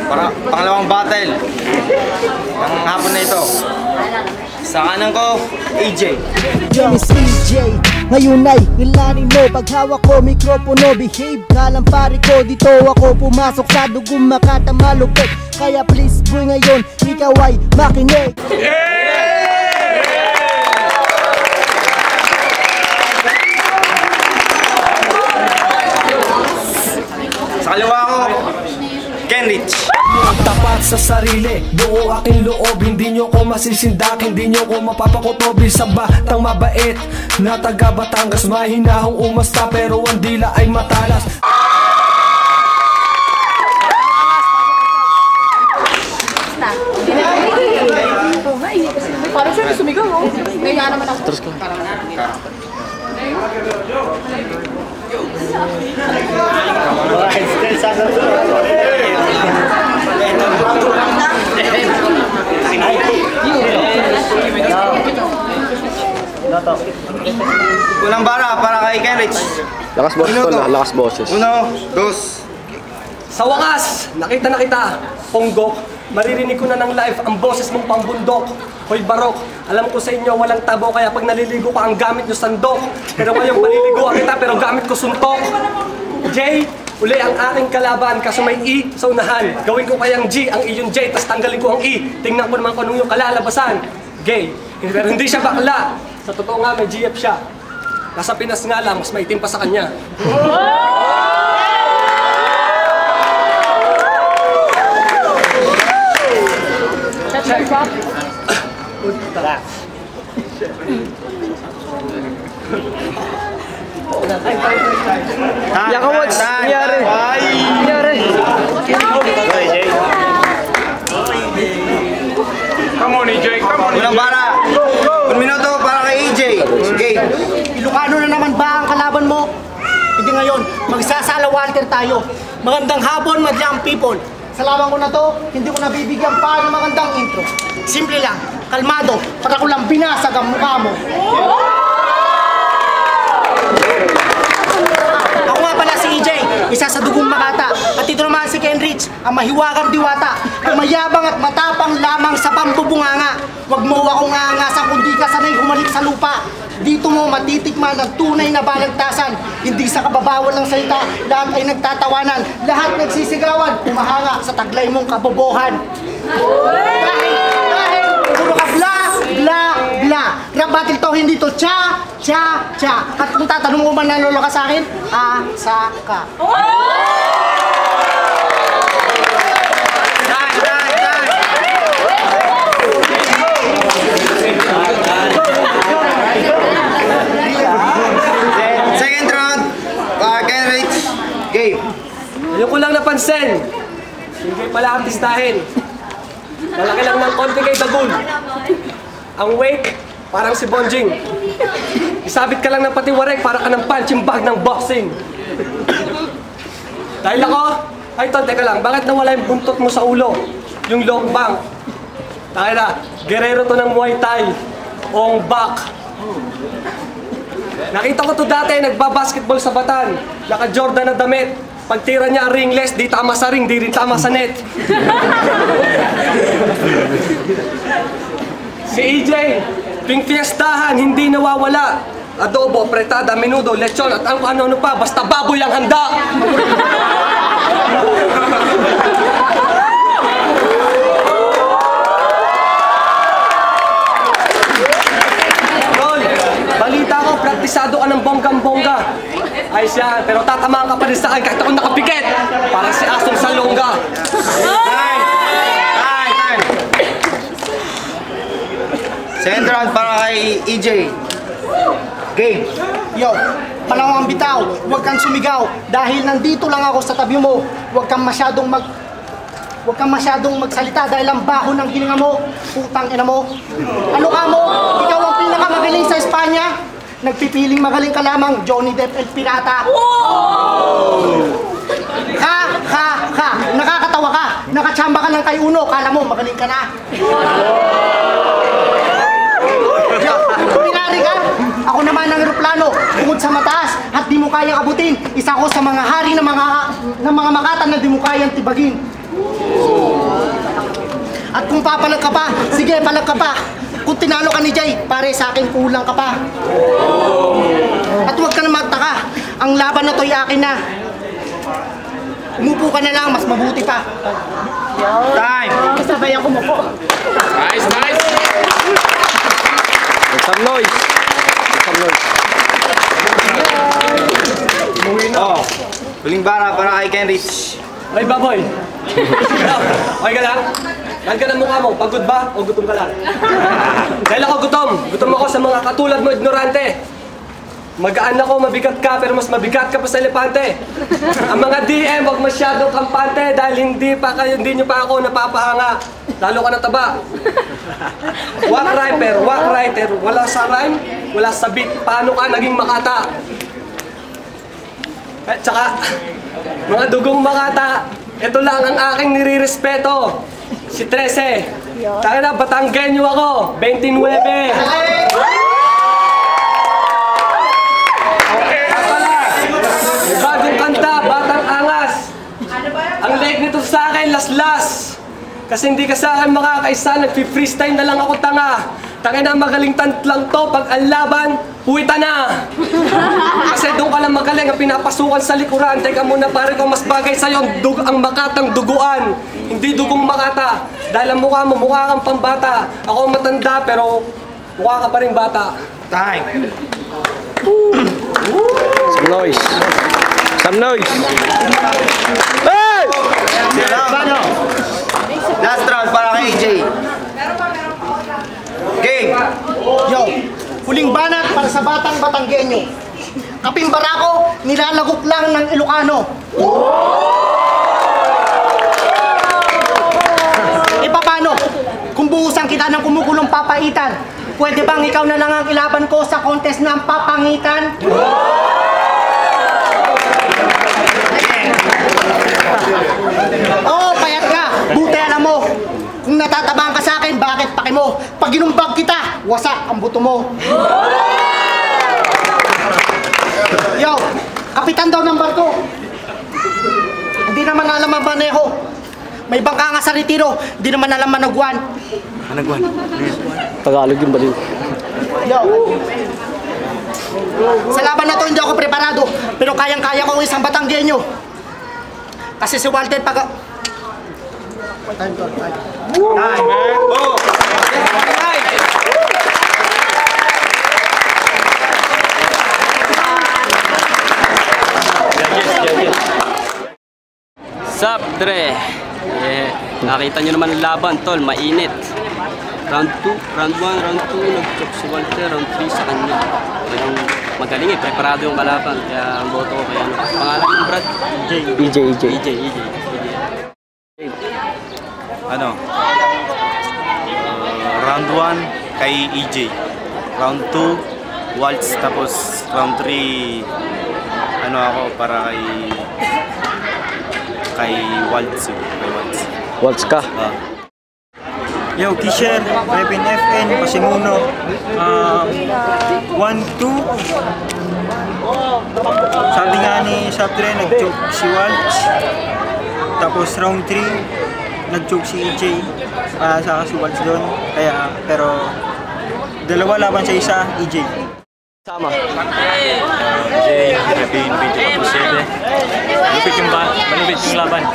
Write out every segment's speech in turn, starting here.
Para pangalawang battle ng hapon na ito. Sa kanan ko, AJ. James EJ, ngayon ay ilanin mo. Paghawak ko, mikropono, behave ka lang pare ko. Dito ako pumasok sa dugong makatamalupit. Kaya please boy ngayon, ikaw ay makinig. Sa kaliwa ko, Kenrich. Tapat sa sarili, buo aking loob. Hindi nyo ko masisindak, hindi nyo ko mapapakutob. Sa batang mabait na taga Batangas, mahinahong umasta pero ang dila ay matalas. Parang siya sumigaw, oh. Kaya naman ako. Terus ko. Unang bara para kay Kenrich. Lakas boses ko na, lakas boses. 1, 2. Sa wakas, nakita na kita, Ponggok. Maririnig ko na ng live ang boses mong pambundok. Hoy Barok, alam ko sa inyo walang tabo, kaya pag naliligo ka ang gamit nyo sandok. Pero ngayong paliliguan kita pero gamit ko suntok. Jay, uli ang aking kalaban kaso may E sa unahan. Gawin ko kayang G ang iyong J, tas tanggalin ko ang E. Tingnan ko naman kung anong yung kalalabasan. Gay, pero hindi siya bakla. Sa totoo nga may GF siya. Nasa Pinas nga lang, mas maitim pa sa kanya. Check. Yaka, what's nangyari? Nangyari? Come on, AJ. Come on, unang bara. 1 minuto para kay AJ. Okay. Ilocano na naman ba ang kalaban mo? Hindi ngayon, magsasala Walter tayo. Magandang hapon, madlang people. Sa laban ko na to, hindi ko nabibigyan pa ng magandang intro. Simple lang, kalmado, para ko lang binasag ang mukha mo. Ako nga pala si EJ, isa sa dugong Makata. At ito naman si Kenrich, ang mahiwagang diwata. Ang mayabang at matapang lamang sa pambubunganga. Huwag mo akong aangasan kundi ka sanay humalik sa lupa. Dito mo matitikman ang tunay na balagtasan. Hindi sa kababawal ng salita, lahat ay nagtatawanan. Lahat nagsisigawan, umahanga sa taglay mong kabobohan. Dahil puro ka bla, bla, bla. Rap battle to, hindi to cha, cha, cha. At kung tatanong mo ba nalolo ka sa akin, asa ka. Second round, Kenrich. Game. Ayun ko lang napansin. Hindi pala artistahin. Malaki lang ng konti kay Dagul. Ang weight, parang si Bonjing. Isabit ka lang ng patiwarek para ka ng punching bag ng boxing. Dahil ako, ay Ton, teka lang, bakit nawala yung buntot mo sa ulo? Yung long bang. Dahil na, gerero to ng Muay Thai. Ong back. Nakita ko to dati, nagbabasketball sa Batan. Naka-Jordan na damit. Pagtira niya ringless, di tama sa ring, di rin tama sa net. Si EJ, tuwing fiestahan, hindi nawawala. Adobo, pretada, menudo, lechon, at ang ano-ano pa, basta baboy ang handa. Tol, balita ko, praktisado ka ng bonggang-bongga. Ayos yan, pero tatamaan ka pa rin sa akin kahit ako nakapikit. Parang si Asong Salonga. Time. Second round para kay EJ. Game. Yo, palawang bitaw, huwag kang sumigaw. Dahil nandito lang ako sa tabi mo. Huwag kang masyadong magsalita dahil ang baho ng hininga mo. Putang ina mo. Ano ka mo? Ikaw ang pinakamagaling sa Espanya. Nagpipiling magaling ka lamang, Johnny Depp El Pirata. Ha! Nakakatawa ka. Nakachamba ka lang kay Uno. Kala mo, magaling ka na. Pinari ka. Ako naman ng eroplano, bungod sa mataas at di mo kayang abutin. Isa ko sa mga hari ng mga makatan na di mo kayang tibagin. At kung papalag ka pa, sige, palag ka pa. Kung tinalo ka ni Jay, pare sa akin kulang ka pa. At huwag ka na magtaka, ang laban na to'y akin na. Umupo ka na lang, mas mabuti pa. Time! Sabay ako mo po. Nice, nice! Make some noise! Make some noise. Oh, huling bara para kay Kenrich. Ay, baboy! Okay ka lang? Lahat ka ng mukha mo, pagod ba o gutom ka lang? Dahil ako gutom. Gutom ako sa mga katulad mo, ignorante. Magaan ako, mabigat ka, pero mas mabigat ka pa sa elepante. Ang mga DM, wag masyadong kampante dahil hindi nyo pa ako napapahanga. Lalo ka nataba. Wak writer, wala sa rhyme, wala sa beat. Paano ka naging makata? At saka, mga dugong makata, ito lang ang aking nirirespeto. Si 13. Taka na, Batanggenyo ako. 29. Bagong kanta, Batang Angas. Ang leg nito sa akin, laslas. Kasi hindi ka sa akin makakaisa, nagpi-freestyle na lang ako tanga. Tangin na, magaling lang to, pag ang laban, huwita na. Kasi doon ka lang magaling, ang pinapasukan sa likuran. Teka muna pare ko, mas bagay sa'yo ang makatang duguan. Hindi dugong makata. Dahil ang mukha mo, mukha kang pambata. Ako matanda, pero mukha ka pa rin bata. Time! Some noise! Some noise! Hey! Paano? Last round para kay AJ. Game! Yo, huling banat para sa batang Batanggenyo. Kaping barako, nilalagok lang ng Ilocano. E paano? Kung buhusan kita ng kumukulong papaitan, pwede bang ikaw na lang ang ilaban ko sa contest ng papangitan? Oo, payat ka. Buti alam mo. Kung natatabang ka sa akin, bakit paki mo? Pag ginumbag kita, wasak ang buto mo. Yo, kapitan daw ng barko. Hindi naman alam ang maneho. May bangka nga sa retiro, hindi naman alam managwan. Managwan? Tagalog yung baliw. Yo, sa laban na to hindi ako preparado, pero kayang-kaya ko ang isang Batanggenyo. Kasi si Walter pag... Time. Oh! Sup, Dre? Nakita nyo naman ang laban, tol. Mainit. Round 2, round 1, round 2, nag-chok si Walter. Round 3 sa kanya. Talagang magaling eh. Preparado yung kalaban. Kaya ang boto ko kaya ano. Pangalan ng Brad? EJ. Ano? Round 1 kay EJ. Round 2 Waltz, tapos round 3 ano ako para kay Waltz. Waltz ka. Yo, Kisher, Revin FN, Pasimuno, 1-2. Sabi nga ni Sabdre, nag-choke si Waltz. Tapos round 3, nag-choke si EJ. Saka si Waltz doon. Kaya, pero dalawa laban sa isa, EJ. Sama. EJ, Revin, video 7. Malupit yung laban.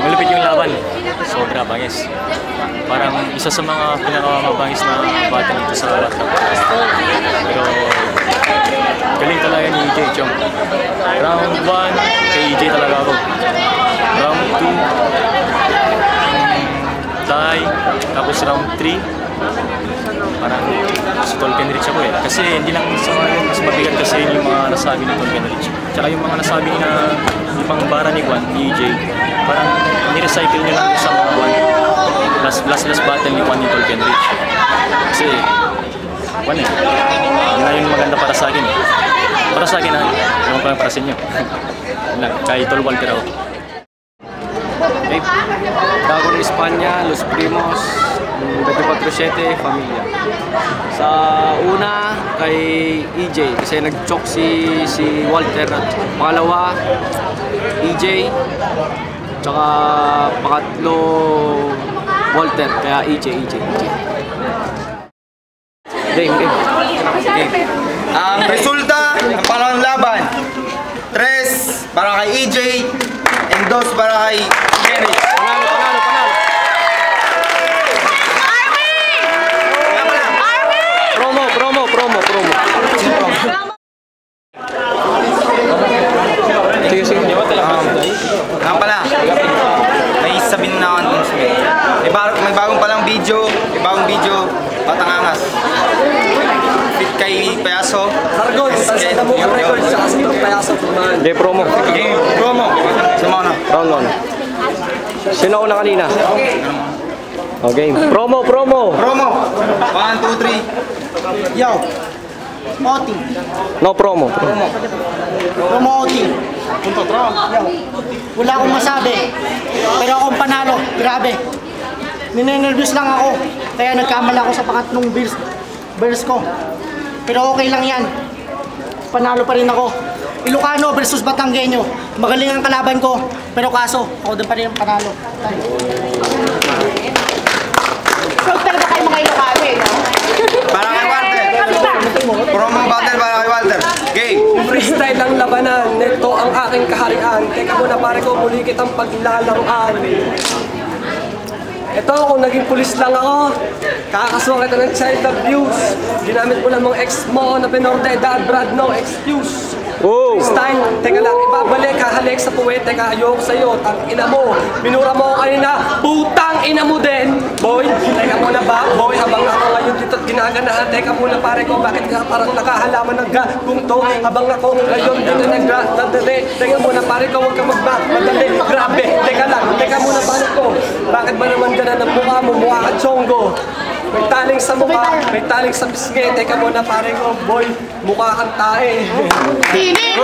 Malupit yung laban. Sobra bangis. Parang isa sa mga pinakamabangis na battle dito sa lahat ng podcast. Pero galing talaga ni EJ Chong. Round 1, kay EJ talaga ako. Round 2, tie. Tapos round 3, parang si Tol Kenrich ako eh. Kasi hindi lang sa mga mas mabigat kasi yung mga nasabi ni Tol Kenrich. Tsaka yung mga nasabi na ibang bara ni Juan, ni EJ, parang ni-recycle niya lang sa mga last battle ni Juan ni Tol Kenrich. Kasi, Juan eh, yun na yung maganda para sa akin eh. Para sa akin ewan ko lang para sa inyo. Kay Tol Walter ako. Dagon Espanya, Los Primos, 24/7 Familia. Sa una, kay EJ, kasi nag-choke si Walter. Pangalawa, EJ. Tsaka pangatlo, Walter. Kaya EJ. Game. Ang resulta ng pangalawang laban, 3 para kay EJ and 2 para kay Henry. Panalo. Promo. Sige. Nga pala, may sabihin na ako ng announcement. May bagong palang video, Batang Angas. Fit kay Payaso. Sargon, sa mo ang record sa asitong Payaso. Hindi, promo. Game, promo. Sama na. Round 1. Sino una kanina? Okay. Promo. Promo. 1, 2, 3. Yo, Oti. No promo. Promo Oti. Yo, wala akong masabi. Pero akong panalo, grabe. Ninenervous lang ako. Kaya nagkamali ako sa pangatlong verse ko. Pero okay lang yan. Panalo pa rin ako. Ilocano versus Batanggenyo. Magaling ang kalaban ko. Pero kaso, ako din pa rin ang panalo. So, talaga kayo mga Ilocano eh, no? Para kay Walter. Promo battle para kay Walter. Game. Freestyle ang labanan, neto ang aking kaharian. Teka muna pare ko, muli kitang paglalaruan. Ito, kung naging pulis lang ako, kakasuha kita ng child abuse. Ginamit mo lang mong ex mo na pinorde, dad, brad, no excuse. Oh! Freestyle, teka lang, ibabalik, hahalik sa puwete, ayoko sa'yo, tang ina mo. Minura mo ako kanina, putang ina mo din. Boy, teka muna ba? Boy, habang ako ngayon dito ginaganahan, teka muna pare ko, bakit ka parang nakahalaman ng gagong to? Habang ako ngayon dito nagdadali, teka muna pare ko, huwag ka magmadali. Grabe, teka muna pare ko, bakit ba naman ganun ang mukha mo, mukha ka chonggo? May taling sa mukha, may taling sa pisngi, teka muna pare ko, boy, mukha kang tae. Sini!